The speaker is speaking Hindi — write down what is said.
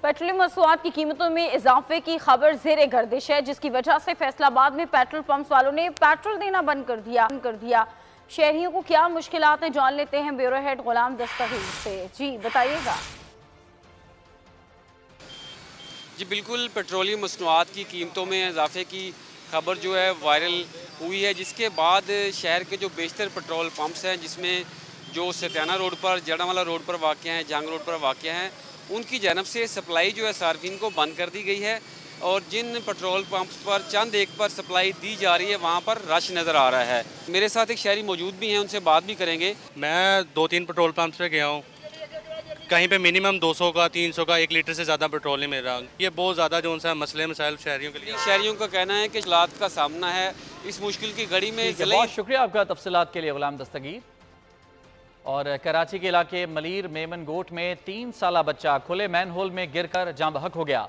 पेट्रोलियम मसनूआत की कीमतों में इजाफे की खबर ज़ेरे गर्दिश है, जिसकी वजह से फैसलाबाद में पेट्रोल पंप वालों ने पेट्रोल देना बंद कर दिया। शहरियों को क्या मुश्किलात हैं, जान लेते हैं ब्यूरो हेड गुलाम दस्तगीर से। जी बताइएगा। जी बिल्कुल, पेट्रोलियम मसनूआत की कीमतों में इजाफे की खबर जो है वायरल हुई है, जिसके बाद शहर के जो बेशतर पेट्रोल पंप्स हैं, जिसमें जो सत्याना रोड पर, जड़ावाला रोड पर वाक़ हैं, जंग रोड पर वाक़ हैं, उनकी जानब से सप्लाई जो है सार्फिन को बंद कर दी गई है। और जिन पेट्रोल पंप्स पर चंद एक पर सप्लाई दी जा रही है, वहाँ पर रश नज़र आ रहा है। मेरे साथ एक शहरी मौजूद भी हैं, उनसे बात भी करेंगे। मैं 2-3 पेट्रोल पंप्स पे गया हूँ, कहीं पे मिनिमम 200 का 300 का 1 लीटर से ज़्यादा पेट्रोल नहीं मिल रहा। ये बहुत ज़्यादा जो सा मसले मसाइल शहरियों के लिए। शहरियों का कहना है कि हालात का सामना है इस मुश्किल की घड़ी में। बहुत शुक्रिया आपका तफसीलात के लिए गुलाम दस्तगीर। और कराची के इलाके मलीर मेमन गोट में 3 साला बच्चा खुले मैन होल में गिरकर जाँ बहक हो गया।